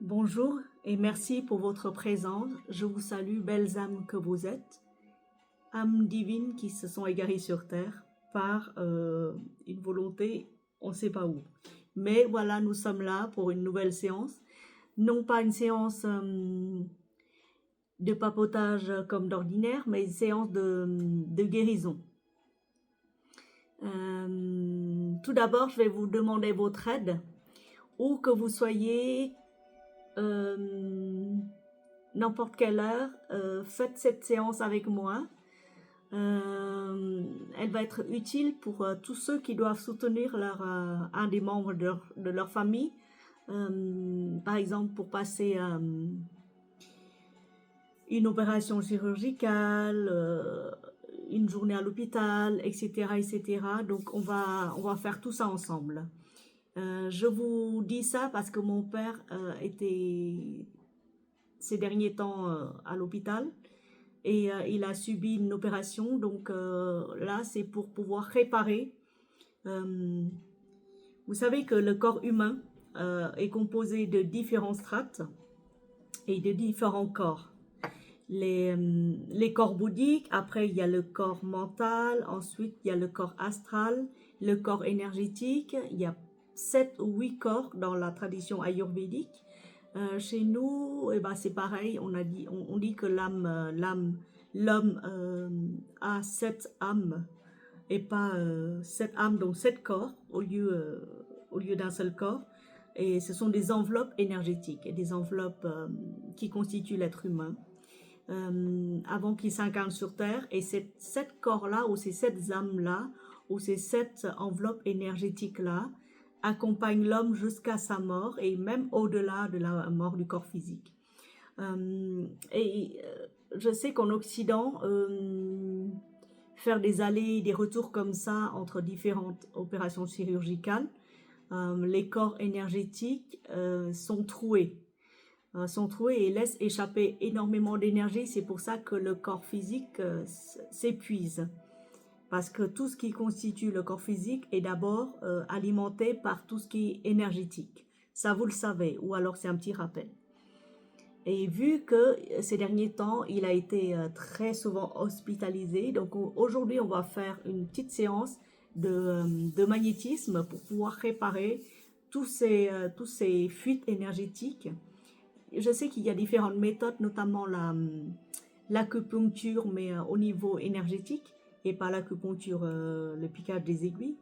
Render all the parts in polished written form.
Bonjour et merci pour votre présence. Je vous salue, belles âmes que vous êtes, âmes divines qui se sont égarées sur terre par une volonté, on ne sait pas où. Mais voilà, nous sommes là pour une nouvelle séance. Non pas une séance de papotage comme d'ordinaire, mais une séance de guérison. Tout d'abord, je vais vous demander votre aide, où que vous soyez, n'importe quelle heure, faites cette séance avec moi. Elle va être utile pour tous ceux qui doivent soutenir un des membres de leur famille. Par exemple, pour passer une opération chirurgicale, une journée à l'hôpital, etc., etc. Donc, on va faire tout ça ensemble. Je vous dis ça parce que mon père était ces derniers temps à l'hôpital et il a subi une opération. Donc là, c'est pour pouvoir réparer. Vous savez que le corps humain est composé de différentes strates et de différents corps. Les corps bouddhiques, après il y a le corps mental, ensuite il y a le corps astral, le corps énergétique, il y a 7 ou 8 corps dans la tradition ayurvédique. Chez nous, eh ben, c'est pareil, on dit que l'homme a 7 âmes et pas 7 âmes, donc 7 corps au lieu d'un seul corps. Et ce sont des enveloppes énergétiques, des enveloppes qui constituent l'être humain. Avant qu'il s'incarne sur Terre. Et ces 7 corps-là, ou ces 7 âmes-là, ou ces 7 enveloppes énergétiques-là, accompagnent l'homme jusqu'à sa mort et même au-delà de la mort du corps physique. Je sais qu'en Occident, faire des allers, des retours comme ça entre différentes opérations chirurgicales, les corps énergétiques sont troués et laissent échapper énormément d'énergie. C'est pour ça que le corps physique s'épuise. Parce que tout ce qui constitue le corps physique est d'abord alimenté par tout ce qui est énergétique. Ça, vous le savez, ou alors c'est un petit rappel. Et vu que ces derniers temps, il a été très souvent hospitalisé, donc aujourd'hui, on va faire une petite séance de magnétisme pour pouvoir réparer tous ces fuites énergétiques. Je sais qu'il y a différentes méthodes, notamment l'acupuncture, mais au niveau énergétique, et pas l'acupuncture, le piquage des aiguilles.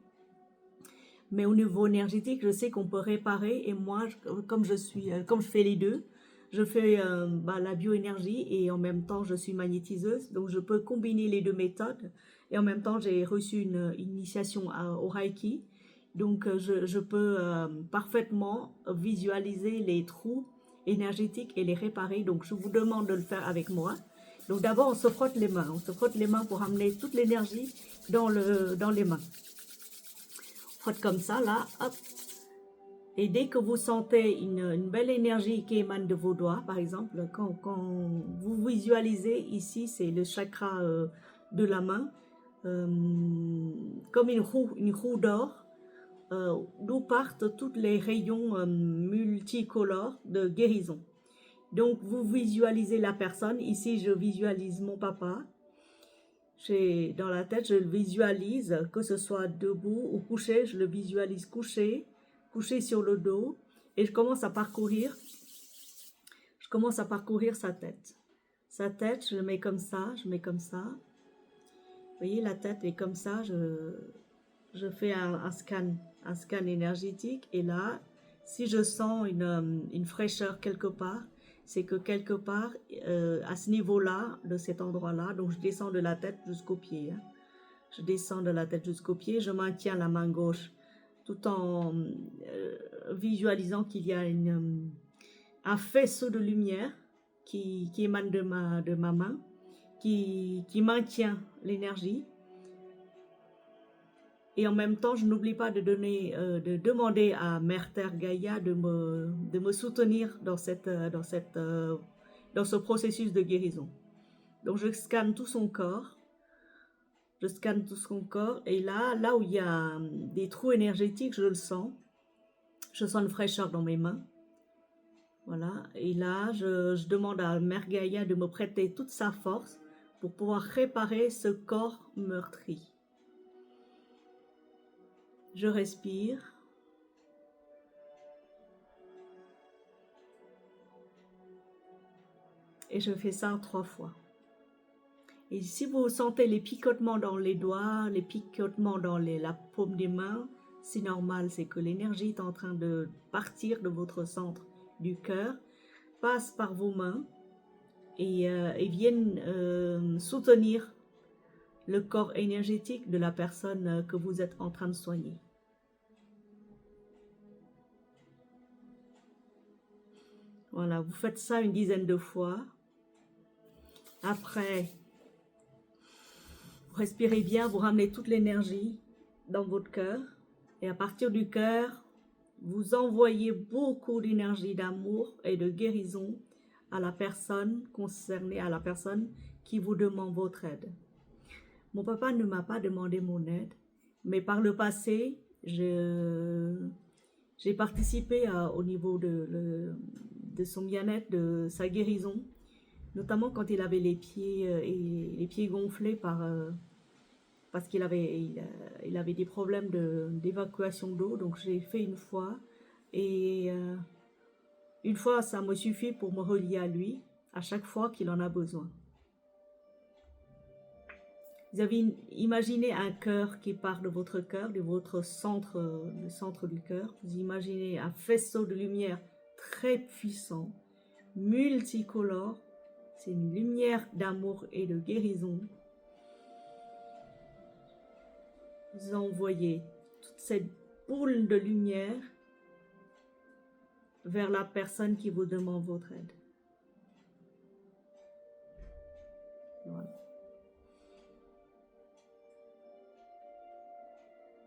Mais au niveau énergétique, je sais qu'on peut réparer, et moi, comme je fais les deux, je fais la bioénergie et en même temps, je suis magnétiseuse, donc je peux combiner les deux méthodes. Et en même temps, j'ai reçu une initiation au Reiki, donc je peux parfaitement visualiser les trous énergétiques et les réparer. Donc je vous demande de le faire avec moi. Donc d'abord on se frotte les mains. On se frotte les mains pour amener toute l'énergie dans les mains. On frotte comme ça là, hop. Et dès que vous sentez une belle énergie qui émane de vos doigts, par exemple, quand vous visualisez ici, c'est le chakra de la main, comme une roue d'or, d'où partent tous les rayons multicolores de guérison. Donc, vous visualisez la personne. Ici, je visualise mon papa. Dans la tête, je le visualise, que ce soit debout ou couché, je le visualise couché sur le dos. Et je commence à parcourir sa tête. Sa tête, je le mets comme ça, Vous voyez, la tête est comme ça, je fais un scan énergétique. Et là, si je sens une fraîcheur quelque part, c'est que quelque part, à ce niveau-là, de cet endroit-là, donc je descends de la tête jusqu'aux pieds. Je descends de la tête jusqu'aux pieds, je maintiens la main gauche tout en visualisant qu'il y a un faisceau de lumière qui émane de ma main, qui maintient l'énergie. Et en même temps, je n'oublie pas de demander à Mère Terre Gaïa de me soutenir dans ce processus de guérison. Donc, je scanne tout son corps. Et là où il y a des trous énergétiques, je le sens. Je sens une fraîcheur dans mes mains. Voilà, et là, je demande à Mère Gaïa de me prêter toute sa force pour pouvoir réparer ce corps meurtri. Je respire. Et je fais ça 3 fois. Et si vous sentez les picotements dans les doigts, les picotements dans la paume des mains, c'est normal, c'est que l'énergie est en train de partir de votre centre du cœur, passe par vos mains et viennent soutenir le corps énergétique de la personne que vous êtes en train de soigner. Voilà, vous faites ça une dizaine de fois. Après, vous respirez bien, vous ramenez toute l'énergie dans votre cœur. Et à partir du cœur, vous envoyez beaucoup d'énergie d'amour et de guérison à la personne concernée, à la personne qui vous demande votre aide. Mon papa ne m'a pas demandé mon aide, mais par le passé, j'ai participé au niveau de son bien-être, de sa guérison, notamment quand il avait les pieds gonflés parce qu'il il avait des problèmes d'évacuation d'eau. Donc j'ai fait une fois, et une fois ça me suffit pour me relier à lui à chaque fois qu'il en a besoin. Vous avez imaginé un cœur qui part de votre cœur, de votre centre, le centre du cœur. Vous imaginez un faisceau de lumière très puissant, multicolore. C'est une lumière d'amour et de guérison. Vous envoyez toute cette boule de lumière vers la personne qui vous demande votre aide. Voilà.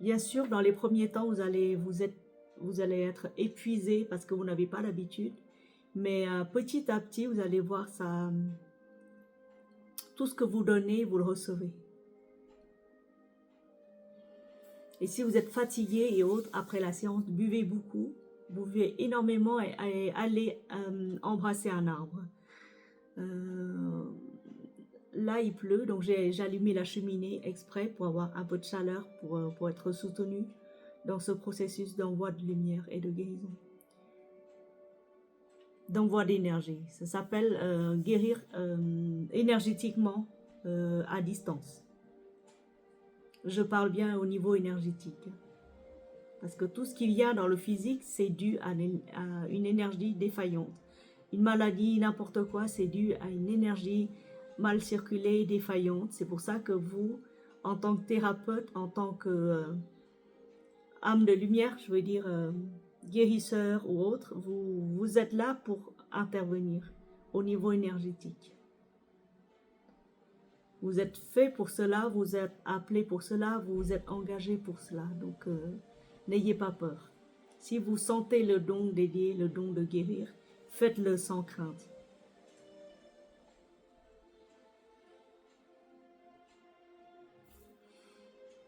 Bien sûr, dans les premiers temps, vous allez être épuisé parce que vous n'avez pas l'habitude. Mais petit à petit, vous allez voir ça. Tout ce que vous donnez, vous le recevez. Et si vous êtes fatigué et autres, après la séance, buvez beaucoup. Buvez énormément et allez embrasser un arbre. Là, il pleut, donc j'ai allumé la cheminée exprès pour avoir un peu de chaleur, pour être soutenu dans ce processus d'envoi de lumière et de guérison. D'envoi d'énergie. Ça s'appelle guérir énergétiquement à distance. Je parle bien au niveau énergétique. Parce que tout ce qui vient dans le physique, c'est dû à une énergie défaillante. Une maladie, n'importe quoi, c'est dû à une énergie mal circulée, défaillante. C'est pour ça que vous, en tant que thérapeute, en tant que âme de lumière, je veux dire guérisseur ou autre, vous êtes là pour intervenir au niveau énergétique. Vous êtes fait pour cela, vous êtes appelé pour cela, vous êtes engagé pour cela. Donc, n'ayez pas peur. Si vous sentez le don d'aider, le don de guérir, faites-le sans crainte.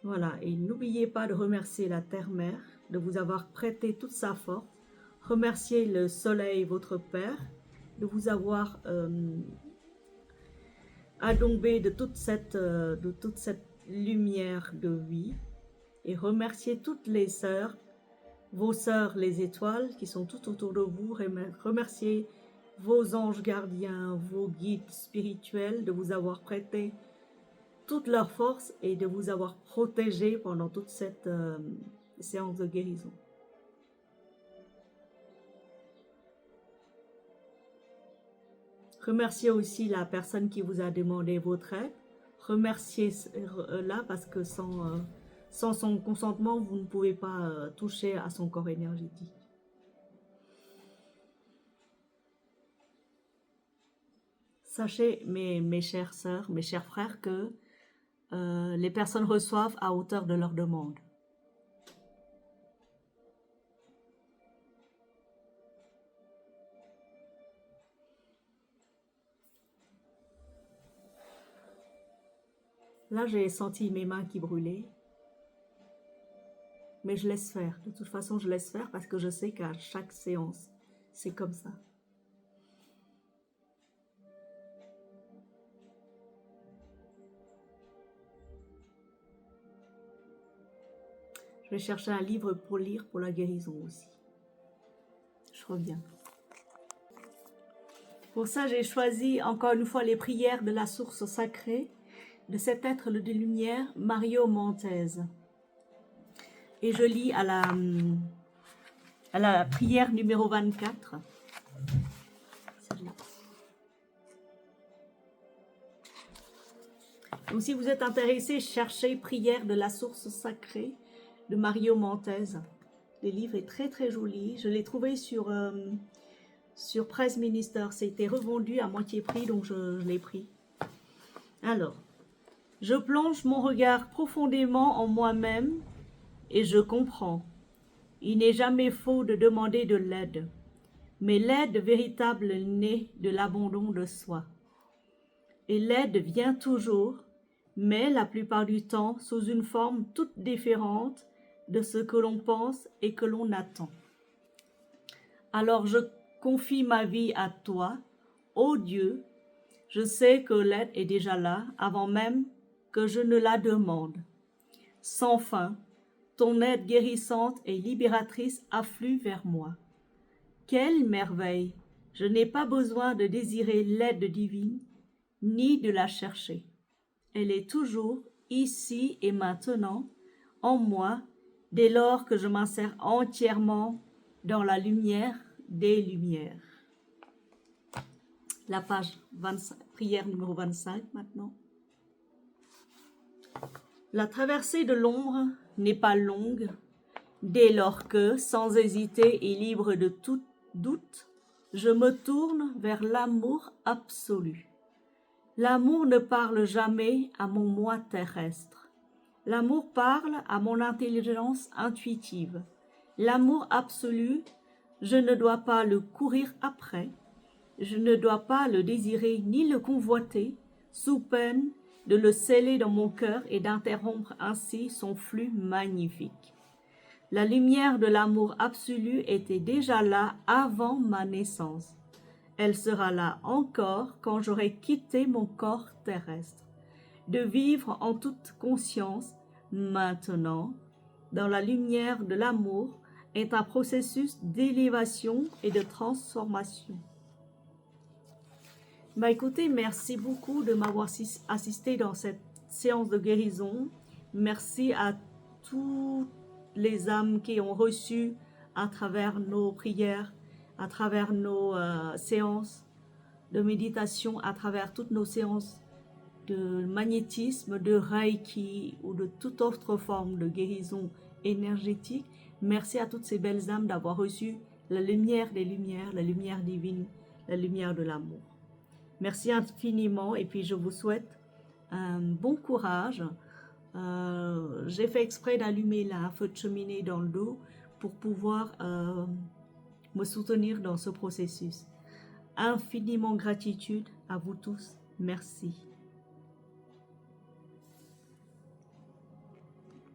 Voilà, et n'oubliez pas de remercier la Terre-Mère, de vous avoir prêté toute sa force. Remerciez le Soleil, votre Père, de vous avoir adombé de toute cette lumière de vie. Et remerciez toutes les sœurs, vos sœurs les étoiles qui sont tout autour de vous. Remerciez vos anges gardiens, vos guides spirituels de vous avoir prêté toute leur force et de vous avoir protégé pendant toute cette séance de guérison. Remerciez aussi la personne qui vous a demandé votre aide. Remerciez-la parce que sans son consentement, vous ne pouvez pas toucher à son corps énergétique. Sachez, mes chères sœurs, mes chers frères, que les personnes reçoivent à hauteur de leur demande. Là, j'ai senti mes mains qui brûlaient. Mais je laisse faire. De toute façon, je laisse faire parce que je sais qu'à chaque séance, c'est comme ça. vais chercher un livre pour lire pour la guérison aussi. Je reviens. Pour ça, j'ai choisi encore une fois les prières de la source sacrée de cet être de lumière, Mario Montez. Et je lis à la prière numéro 24. Celle-là. Donc si vous êtes intéressé, cherchez prière de la source sacrée de Mario Montez. Le livre est très très joli. Je l'ai trouvé sur Press Minister. C'était revendu à moitié prix, donc je l'ai pris. Alors, je plonge mon regard profondément en moi-même et je comprends. Il n'est jamais faux de demander de l'aide, mais l'aide véritable naît de l'abandon de soi. Et l'aide vient toujours, mais la plupart du temps sous une forme toute différente de ce que l'on pense et que l'on attend. Alors je confie ma vie à toi, ô Dieu. Je sais que l'aide est déjà là avant même que je ne la demande. Sans fin, ton aide guérissante et libératrice afflue vers moi. Quelle merveille! Je n'ai pas besoin de désirer l'aide divine, ni de la chercher. Elle est toujours ici et maintenant, en moi, dès lors que je m'insère entièrement dans la lumière des lumières. La page 25, prière numéro 25 maintenant. La traversée de l'ombre n'est pas longue, dès lors que, sans hésiter et libre de tout doute, je me tourne vers l'amour absolu. L'amour ne parle jamais à mon moi terrestre. L'amour parle à mon intelligence intuitive. L'amour absolu, je ne dois pas le courir après, je ne dois pas le désirer ni le convoiter, sous peine de le sceller dans mon cœur et d'interrompre ainsi son flux magnifique. La lumière de l'amour absolu était déjà là avant ma naissance. Elle sera là encore quand j'aurai quitté mon corps terrestre. De vivre en toute conscience, maintenant, dans la lumière de l'amour, est un processus d'élévation et de transformation. Écoutez, merci beaucoup de m'avoir assisté dans cette séance de guérison. Merci à toutes les âmes qui ont reçu à travers nos prières, à travers nos séances de méditation, à travers toutes nos séances de magnétisme, de reiki ou de toute autre forme de guérison énergétique. Merci à toutes ces belles âmes d'avoir reçu la lumière des lumières, la lumière divine, la lumière de l'amour. Merci infiniment et puis je vous souhaite un bon courage. J'ai fait exprès d'allumer un feu de cheminée dans le dos pour pouvoir me soutenir dans ce processus. Infiniment gratitude à vous tous. Merci.